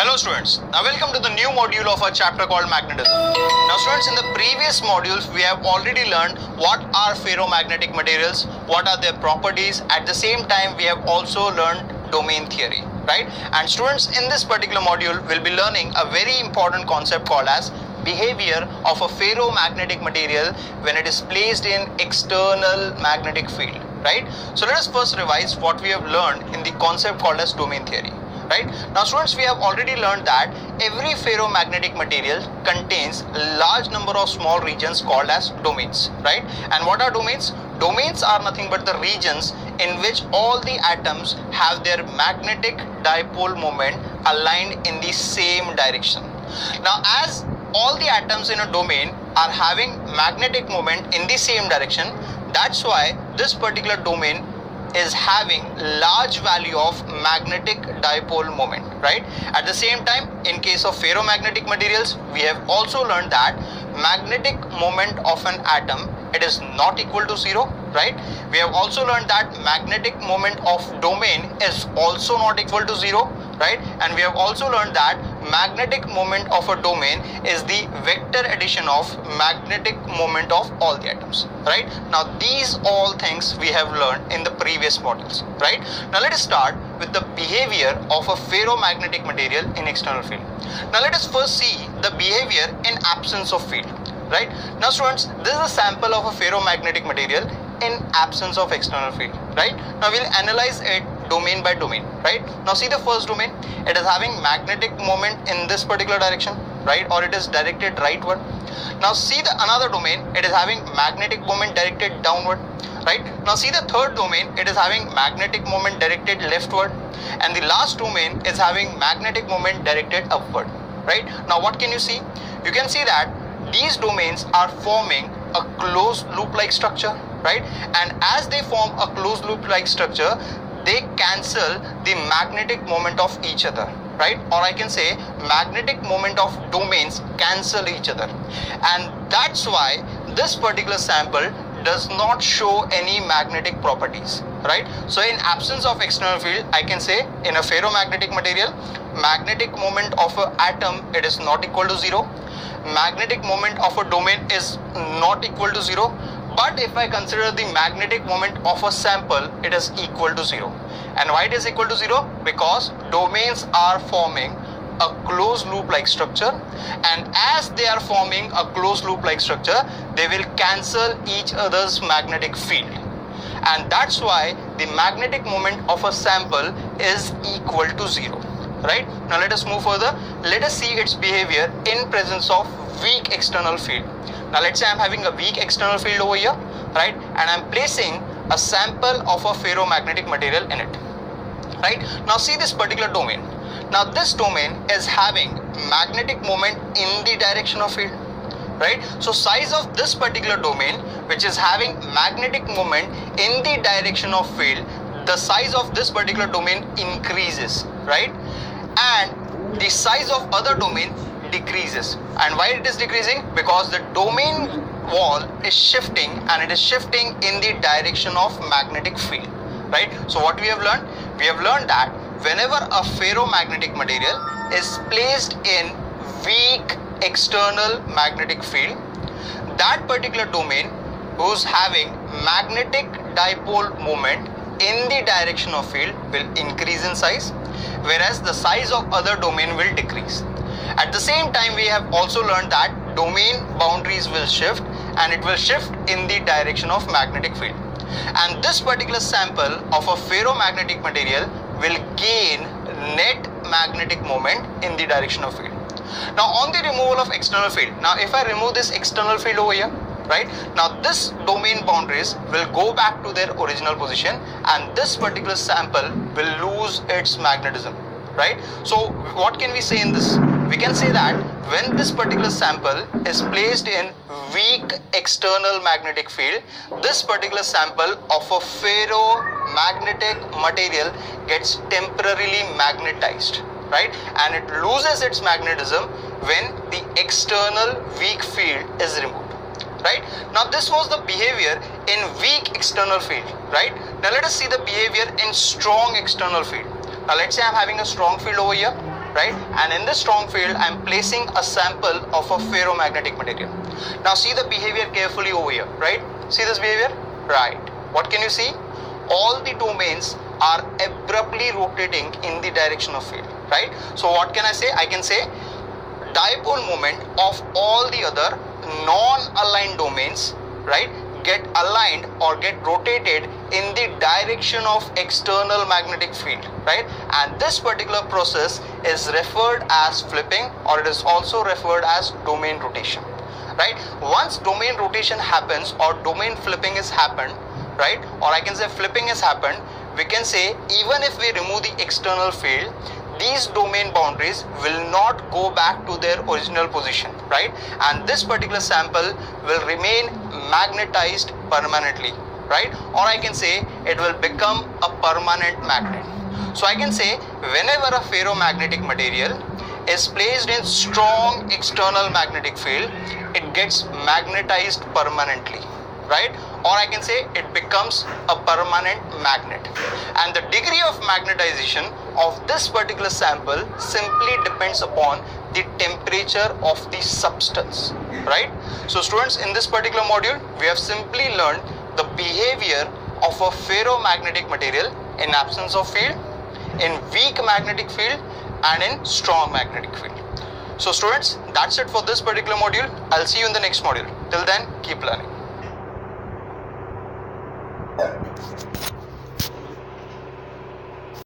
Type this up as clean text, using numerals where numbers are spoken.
Hello students, now welcome to the new module of our chapter called Magnetism. Now students, in the previous modules we have already learned what are ferromagnetic materials, what are their properties. At the same time we have also learned domain theory, right? And students, in this particular module we'll be learning a very important concept called as behavior of a ferromagnetic material when it is placed in external magnetic field, right? So let us first revise what we have learned in the concept called as domain theory. Right? Now students, we have already learned that every ferromagnetic material contains a large number of small regions called as domains, right? And what are domains? Domains are nothing but the regions in which all the atoms have their magnetic dipole moment aligned in the same direction. Now as all the atoms in a domain are having magnetic moment in the same direction, that's why this particular domain is having large value of magnetic dipole moment, right? At the same time, in case of ferromagnetic materials, we have also learned that magnetic moment of an atom, it is not equal to zero, right? We have also learned that magnetic moment of domain is also not equal to zero, right? And we have also learned that magnetic moment of a domain is the vector addition of magnetic moment of all the atoms, right? Now these all things we have learned in the previous modules, right? Now let us start with the behavior of a ferromagnetic material in external field. Now let us first see the behavior in absence of field, right? Now students, this is a sample of a ferromagnetic material in absence of external field, right? Now we'll analyze it domain by domain, right? Now see the first domain, it is having magnetic moment in this particular direction, right? Or it is directed rightward. Now see the another domain, it is having magnetic moment directed downward, right? Now see the third domain, it is having magnetic moment directed leftward, and the last domain is having magnetic moment directed upward, right? Now what can you see? You can see that these domains are forming a closed loop like structure, right? And as they form a closed loop like structure, they cancel the magnetic moment of each other, right? Or I can say magnetic moment of domains cancel each other, and that's why this particular sample does not show any magnetic properties, right? So in absence of external field, I can say in a ferromagnetic material, magnetic moment of an atom, it is not equal to zero. Magnetic moment of a domain is not equal to zero. But if I consider the magnetic moment of a sample, it is equal to zero. And why it is equal to zero? Because domains are forming a closed loop like structure, and as they are forming a closed loop like structure, they will cancel each other's magnetic field, and that's why the magnetic moment of a sample is equal to zero, right? Now let us move further. Let us see its behavior in presence of weak external field. Now let's say I'm having a weak external field over here, right? And I'm placing a sample of a ferromagnetic material in it, right? Now see this particular domain. Now this domain is having magnetic moment in the direction of field, right? So size of this particular domain, which is having magnetic moment in the direction of field, the size of this particular domain increases, right? And the size of other domain decreases. And why it is decreasing? Because the domain wall is shifting, and it is shifting in the direction of magnetic field, right? So what we have learned? We have learned that whenever a ferromagnetic material is placed in weak external magnetic field, that particular domain who's having magnetic dipole moment in the direction of field will increase in size, whereas the size of other domain will decrease. At the same time, we have also learned that domain boundaries will shift, and it will shift in the direction of magnetic field. And this particular sample of a ferromagnetic material will gain net magnetic moment in the direction of field. Now on the removal of external field, now if I remove this external field over here, right, now this domain boundaries will go back to their original position, and this particular sample will lose its magnetism, right? So what can we say in this? We can say that when this particular sample is placed in weak external magnetic field, this particular sample of a ferromagnetic material gets temporarily magnetized, right? And it loses its magnetism when the external weak field is removed, right? Now this was the behavior in weak external field, right? Now let us see the behavior in strong external field. Now let's say I'm having a strong field over here, right? And in this strong field, I'm placing a sample of a ferromagnetic material. Now see the behavior carefully over here, right? See this behavior, right? What can you see? All the domains are abruptly rotating in the direction of field, right? So what can I say? I can say dipole moment of all the other non-aligned domains, right, get aligned or get rotated in the direction of external magnetic field, right? And this particular process is referred as flipping, or it is also referred as domain rotation, right? Once domain rotation happens or domain flipping has happened, right, or I can say flipping has happened, we can say even if we remove the external field, these domain boundaries will not go back to their original position, right? And this particular sample will remain magnetized permanently, right? Or I can say it will become a permanent magnet. So I can say whenever a ferromagnetic material is placed in strong external magnetic field, it gets magnetized permanently, right? Or I can say it becomes a permanent magnet. And the degree of magnetization of this particular sample simply depends upon the temperature of the substance, right? So students, in this particular module, we have simply learned the behavior of a ferromagnetic material in absence of field, in weak magnetic field, and in strong magnetic field. So students, that's it for this particular module. I'll see you in the next module. Till then, keep learning.